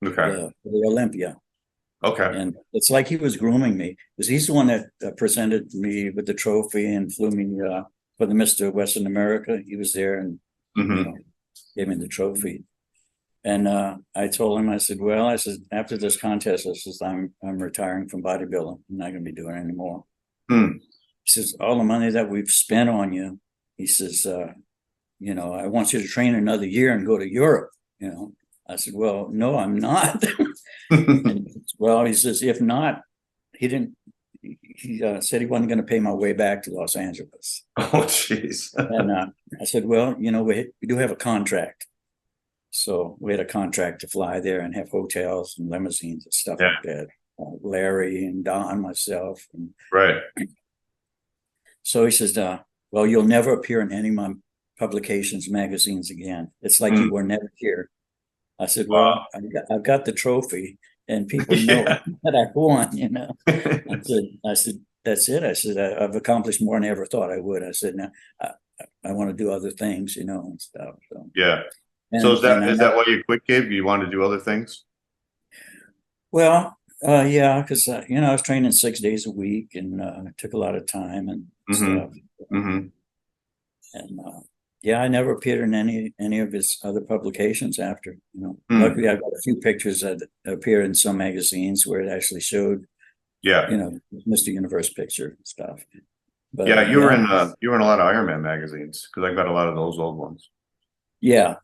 Okay. For the Olympia. Okay. And it's like he was grooming me, because he's the one that presented me with the trophy and flew me for the Mr. Western America. He was there and gave me the trophy. And I told him, I said, after this contest, I'm retiring from bodybuilding. I'm not going to be doing it anymore. He says, all the money that we've spent on you, he says, I want you to train another year and go to Europe. I said, well, no, I'm not. And, he says, if not, he said he wasn't going to pay my way back to Los Angeles. Oh, jeez. And I said, well, we do have a contract. So we had a contract to fly there and have hotels and limousines and stuff like that. Larry and Don, myself. And right. So he says, well, you'll never appear in any of my publications, magazines again. It's like you were never here. I said, well, I've got the trophy and people know that I won, I said, that's it. I said, I've accomplished more than I ever thought I would. I said, now I want to do other things, and stuff. So. Yeah. So is that why you quit, Gabe? You want to do other things? Well, yeah, because I was training 6 days a week, and it took a lot of time and stuff. And I never appeared in any of his other publications after. Luckily, I've got a few pictures that appeared in some magazines where it actually showed, Mr. Universe picture and stuff. But you were in a lot of Ironman magazines, because I've got a lot of those old ones. Yeah,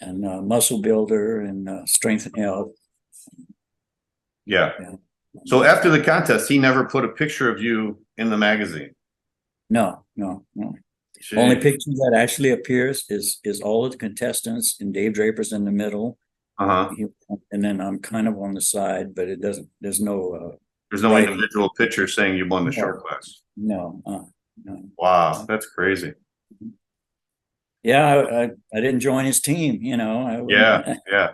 and Muscle Builder and Strength and Health. Yeah. So after the contest, he never put a picture of you in the magazine. No. Jeez. Only picture that actually appears is all of the contestants, and Dave Draper's in the middle. And then I'm kind of on the side, but it doesn't. There's no individual picture saying you won the short class. No. Wow, that's crazy. Yeah, I didn't join his team. Yeah. I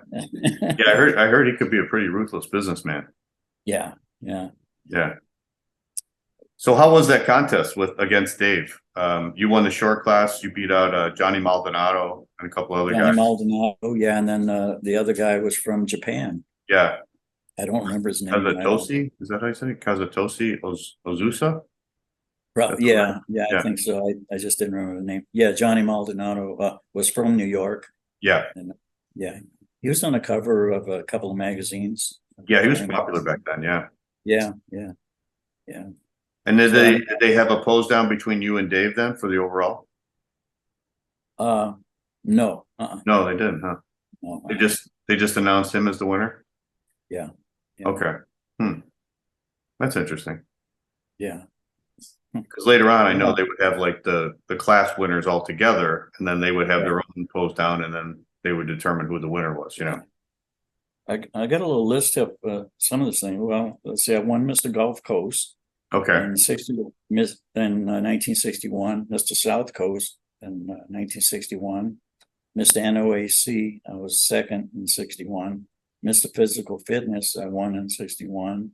heard he could be a pretty ruthless businessman. Yeah. So how was that contest against Dave? You won the short class. You beat out Johnny Maldonado and a couple other guys. Johnny Maldonado, yeah, and then the other guy was from Japan. Yeah. I don't remember his name. Kazutoshi? Is that how you say it? Kazutoshi Ozusa? Yeah, I think so. I just didn't remember the name. Yeah, Johnny Maldonado was from New York. Yeah. And, he was on the cover of a couple of magazines. Yeah, he was popular back then. Yeah. And did they have a pose down between you and Dave then for the overall? No. No, they didn't, huh? No. They just announced him as the winner? Yeah. Yeah. Okay. That's interesting. Yeah. Because later on, I know they would have like the class winners all together, and then they would have their own pose down, and then they would determine who the winner was, I got a little list of some of this thing. Well, let's see. I won Mr. Gulf Coast Okay. in 1961, Mr. South Coast in 1961, Mr. NOAC, I was second in 61, Mr. Physical Fitness, I won in 61,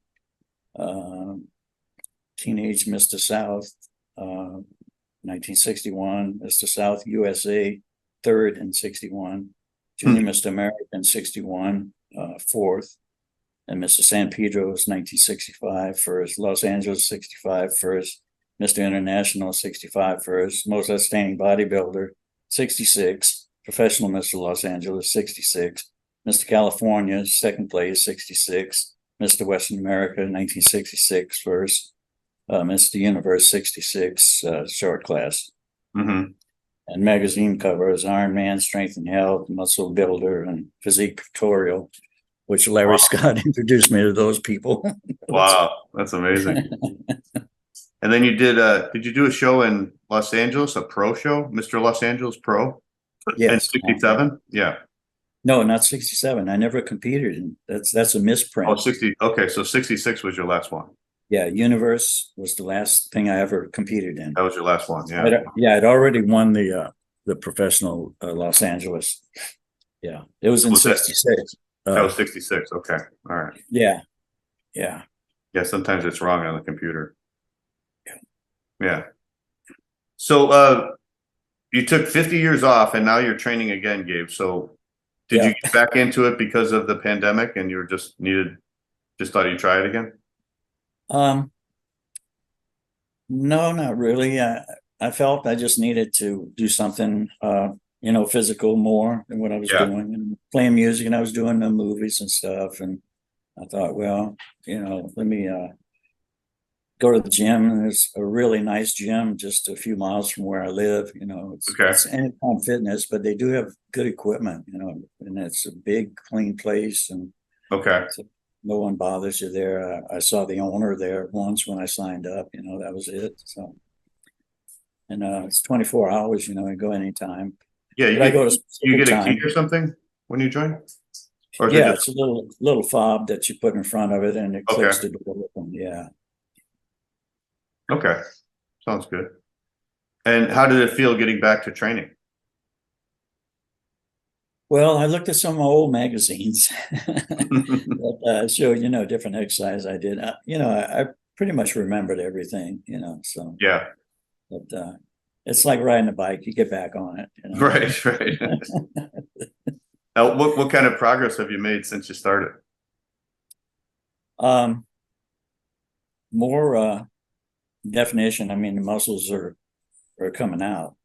Teenage Mr. South, 1961, Mr. South USA, third in 61, Junior Mr. America in 61, fourth, and Mr. San Pedro was 1965 first, Los Angeles 65 first, Mr. International 65 first, most outstanding bodybuilder 66, professional Mr. Los Angeles 66, Mr. California second place 66, Mr. Western America 1966 first, Mr. Universe 66 short class. Mm-hmm. And magazine covers Iron Man, Strength and Health, Muscle Builder, and Physique Pictorial, which Larry Scott introduced me to those people. Wow, that's amazing. And then you did you do a show in Los Angeles, a pro show, Mr. Los Angeles Pro? Yes. In 67? Yeah. No, not 67. I never competed in that's a misprint. Oh, 60. Okay, so 66 was your last one. Yeah, Universe was the last thing I ever competed in. That was your last one, yeah. I'd already won the professional Los Angeles. Yeah, it was in 66. That was 66. Okay, all right. Yeah. Yeah, sometimes it's wrong on the computer. Yeah. So you took 50 years off and now you're training again, Gabe. So did you get back into it because of the pandemic and you were just thought you'd try it again? No, not really. I felt I just needed to do something, physical more than what I was doing, and playing music, and I was doing the movies and stuff. And I thought, well, let me go to the gym. And there's a really nice gym just a few miles from where I live. It's Anytime Fitness, but they do have good equipment, and it's a big, clean place. And no one bothers you there. I saw the owner there once when I signed up, that was it. So, and it's 24 hours, you go anytime. Yeah, you get a key or something when you join? Or it's a little fob that you put in front of it and it clicks the door open. Yeah. Okay. Sounds good. And how did it feel getting back to training? Well, I looked at some old magazines that showed, different exercise I did. I pretty much remembered everything, so. Yeah. But it's like riding a bike. You get back on it. Right. Now, what kind of progress have you made since you started? More definition. I mean, the muscles are coming out,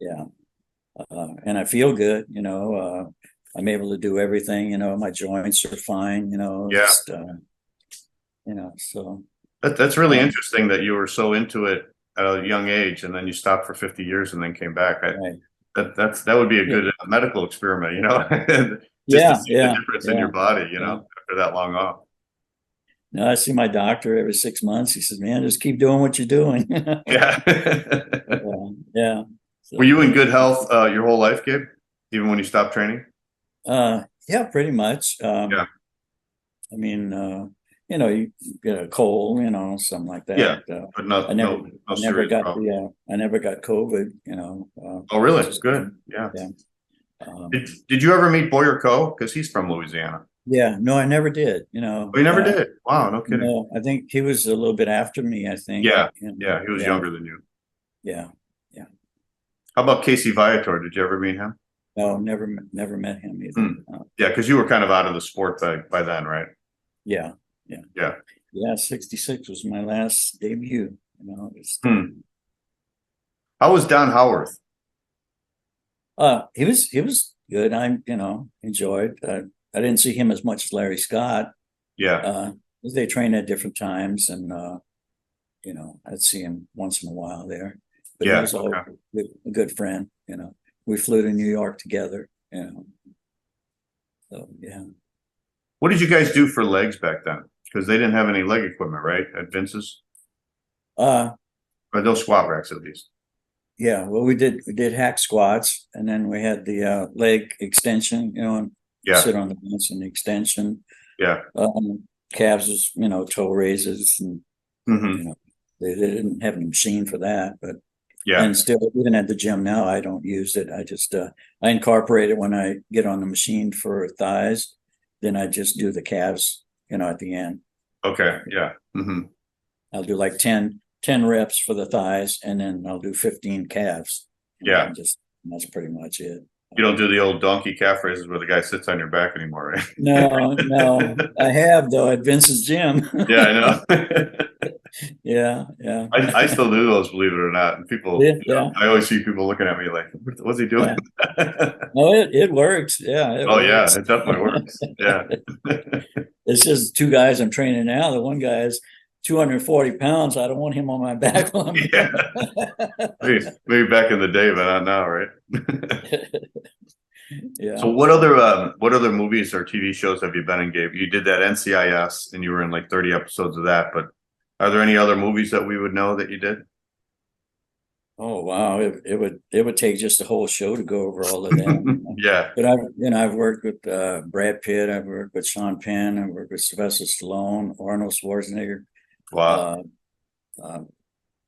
yeah. And I feel good, I'm able to do everything, my joints are fine, so. That's really interesting that you were so into it at a young age and then you stopped for 50 years and then came back. That would be a good medical experiment, just to see the difference in your body, after that long off. No, I see my doctor every 6 months. He says, man, just keep doing what you're doing. Yeah. Yeah. So, were you in good health your whole life, Gabe? Even when you stopped training? Yeah, pretty much. I mean, you get a cold, something like that. Yeah, but I never got COVID, Oh, really? Good. Yeah. Did you ever meet Boyer Coe? Because he's from Louisiana. Yeah, no, I never did. Oh, you never did? Wow, no kidding. No, I think he was a little bit after me, I think. Yeah, he was younger than you. Yeah. How about Casey Viator? Did you ever meet him? No, never met him either. Yeah, because you were kind of out of the sport by then, right? Yeah. 66 was my last debut. How was Don Howorth? He was good. I enjoyed. I didn't see him as much as Larry Scott. Yeah. They train at different times, and I'd see him once in a while there. but he was a good friend. We flew to New York together. So yeah. What did you guys do for legs back then? Because they didn't have any leg equipment, right? At Vince's? Or no squat racks at least. Yeah, well, we did hack squats, and then we had the leg extension, and sit on the bench and the extension. Yeah. Calves was, toe raises, and they didn't have a machine for that, but and still, even at the gym now, I don't use it. I just I incorporate it when I get on the machine for thighs. Then I just do the calves, at the end. Okay. Yeah. I'll do like 10 reps for the thighs, and then I'll do 15 calves. Yeah. That's pretty much it. You don't do the old donkey calf raises where the guy sits on your back anymore, right? No. I have, though, at Vince's gym. Yeah, I know. Yeah. I still do those, believe it or not. And people, I always see people looking at me like, what's he doing? No, it works. Yeah. It definitely works. Yeah. It's just two guys I'm training now. The one guy is 240 pounds. I don't want him on my back. Yeah. Maybe back in the day, but not now, right? Yeah. So what other movies or TV shows have you been in, Gabe? You did that NCIS and you were in like 30 episodes of that, but are there any other movies that we would know that you did? Oh wow, it would take just a whole show to go over all of them. Yeah. But I've worked with Brad Pitt, I've worked with Sean Penn, I've worked with Sylvester Stallone, Arnold Schwarzenegger. Wow.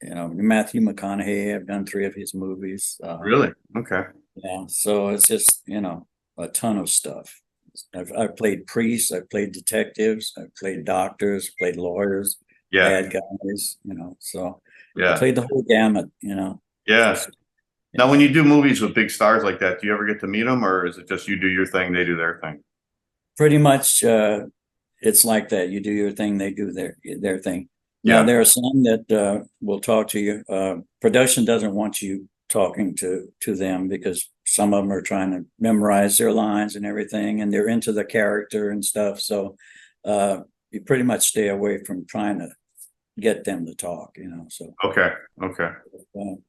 Matthew McConaughey. I've done 3 of his movies. Really? Okay. Yeah. So it's just a ton of stuff. I've played priests, I've played detectives, I've played doctors, played lawyers, bad guys. So I played the whole gamut. Yeah. Now, when you do movies with big stars like that, do you ever get to meet them, or is it just you do your thing, they do their thing? Pretty much, it's like that. You do your thing, they do their thing. Yeah. Now, there are some that will talk to you. Production doesn't want you talking to them because some of them are trying to memorize their lines and everything, and they're into the character and stuff. So you pretty much stay away from trying to get them to talk. So Okay.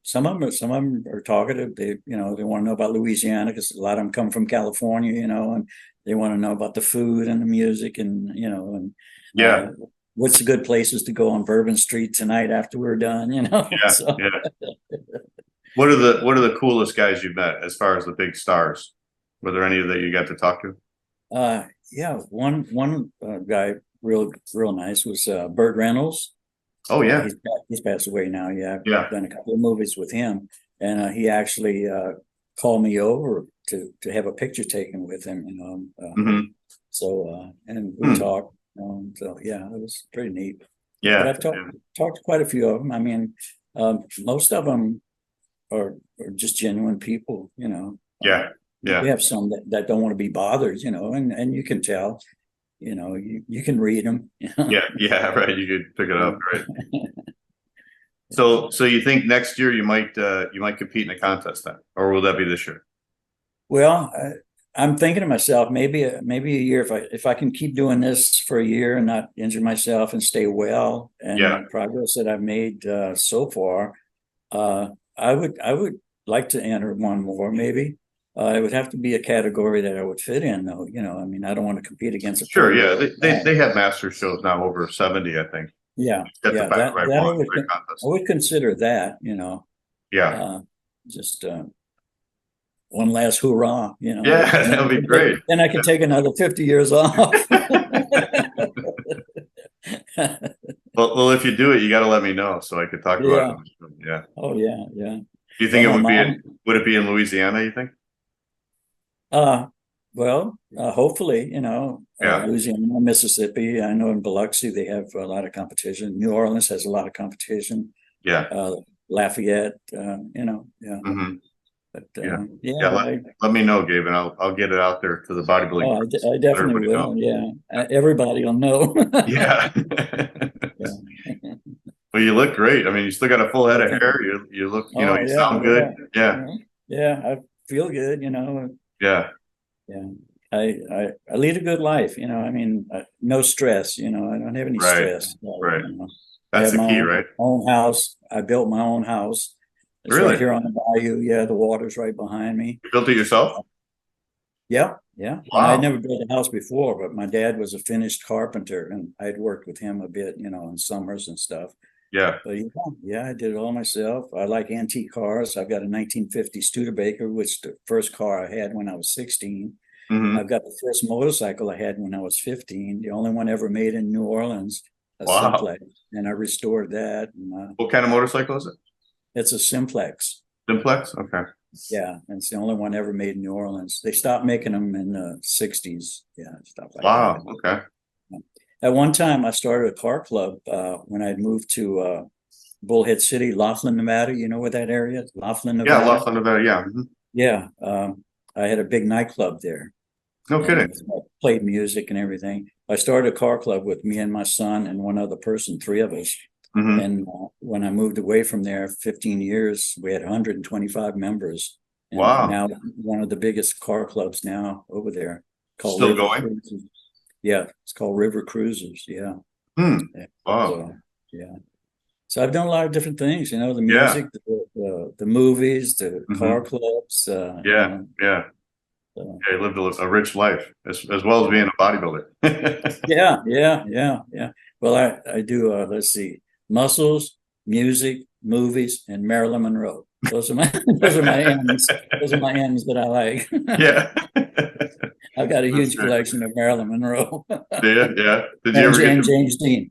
some of them are talkative. They want to know about Louisiana because a lot of them come from California. And they want to know about the food and the music and what's the good places to go on Bourbon Street tonight after we're done. What are the coolest guys you've met as far as the big stars? Were there any that you got to talk to? One guy real nice was Burt Reynolds. Oh yeah, he's passed away now. I've done a couple of movies with him, and he actually called me over to have a picture taken with him. So and we talked. So yeah, it was pretty neat. Yeah, but I've talked to quite a few of them. I mean, most of them are just genuine people. Yeah. We have some that don't want to be bothered. And you can tell. You can read them. Yeah, right. You could pick it up, right? So you think next year you might compete in a contest then, or will that be this year? Well, I'm thinking to myself, maybe a year if I can keep doing this for a year and not injure myself and stay well, and the progress that I've made so far, I would like to enter one more maybe. It would have to be a category that I would fit in, though. I mean, I don't want to compete against a sure. Yeah, they have master shows now over 70, I think. Yeah, I would consider that. Just one last hoorah. Yeah, that would be great. Then I could take another 50 years off. Well, if you do it, you got to let me know so I could talk about it. Yeah. Oh yeah. Do you think would it be in Louisiana? You think? Hopefully, Louisiana, Mississippi. I know in Biloxi they have a lot of competition. New Orleans has a lot of competition. Yeah. Lafayette, But let me know, Gabe, and I'll get it out there to the bodybuilding. I definitely will. Yeah, everybody will know. Yeah. Well, you look great. I mean, you still got a full head of hair. You look, you sound good. Yeah. Yeah, I feel good. Yeah. I lead a good life. I mean, no stress. I don't have any stress. Right. That's the key, right? Own house. I built my own house. It's Really? right here on the bayou. Yeah, the water's right behind me. You built it yourself? Yeah, yeah. Wow. And I'd never built a house before, but my dad was a finished carpenter, and I'd worked with him a bit, in summers and stuff. Yeah. But yeah, I did it all myself. I like antique cars. I've got a 1950 Studebaker, which the first car I had when I was 16. Hmm. I've got the first motorcycle I had when I was 15, the only one ever made in New Orleans, a Wow. Simplex, and I restored that. And, What kind of motorcycle is it? it's a Simplex. Simplex? Okay. Yeah, and it's the only one ever made in New Orleans. They stopped making them in the 60s. Yeah, stuff like Wow. that. Okay. At one time, I started a car club when I moved to Bullhead City, Laughlin, Nevada. You know where that area is? Laughlin, Nevada. Yeah, Laughlin, Nevada. Yeah. Mhm. Yeah, I had a big nightclub there. No kidding. I played music and everything. I started a car club with me and my son and one other person, three of us. Mhm. And when I moved away from there, 15 years, we had 125 members. And Wow. now one of the biggest car clubs now over there. Still River going? Cruises. Yeah, it's called River Cruisers. Yeah. Hmm. Yeah. Wow. So, yeah. So I've done a lot of different things, the Yeah. music, the movies, the Mhm. car clubs. Yeah. Yeah. So, Yeah, you lived a rich life as well as being a bodybuilder. yeah. Well, I do, let's see, muscles, music, movies, and Marilyn Monroe. Those are my M's. Those are my M's that I like. Yeah. I've got a huge That's great. collection of Marilyn Monroe. Yeah. Yeah. Did you ever and get to, James Dean.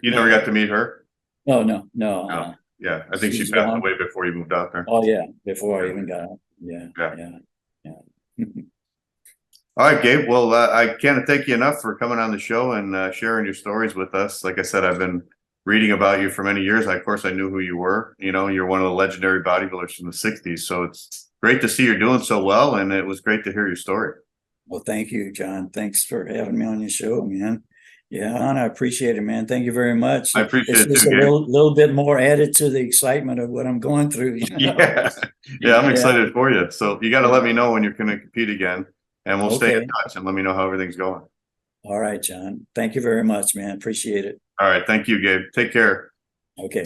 you never got to meet her? Oh, no. No. Yeah. I think she She's passed gone. away before you moved out there. Oh, yeah, before I even got out. Yeah. All right, Gabe. Well, I can't thank you enough for coming on the show and sharing your stories with us. Like I said, I've been reading about you for many years. Of course, I knew who you were. You're one of the legendary bodybuilders from the 60s. So it's great to see you're doing so well. And it was great to hear your story. Well, thank you, John. Thanks for having me on your show, man. Yeah, and I appreciate it, man. Thank you very much. I appreciate it's it just too, a Gabe. little bit more added to the excitement of what I'm going through. Yeah. Yeah, I'm excited for you. So you got to let me know when you're going to compete again. And we'll stay in touch and let me know how everything's going. All right, John. Thank you very much, man. Appreciate it. All right. Thank you, Gabe. Take care. Okay.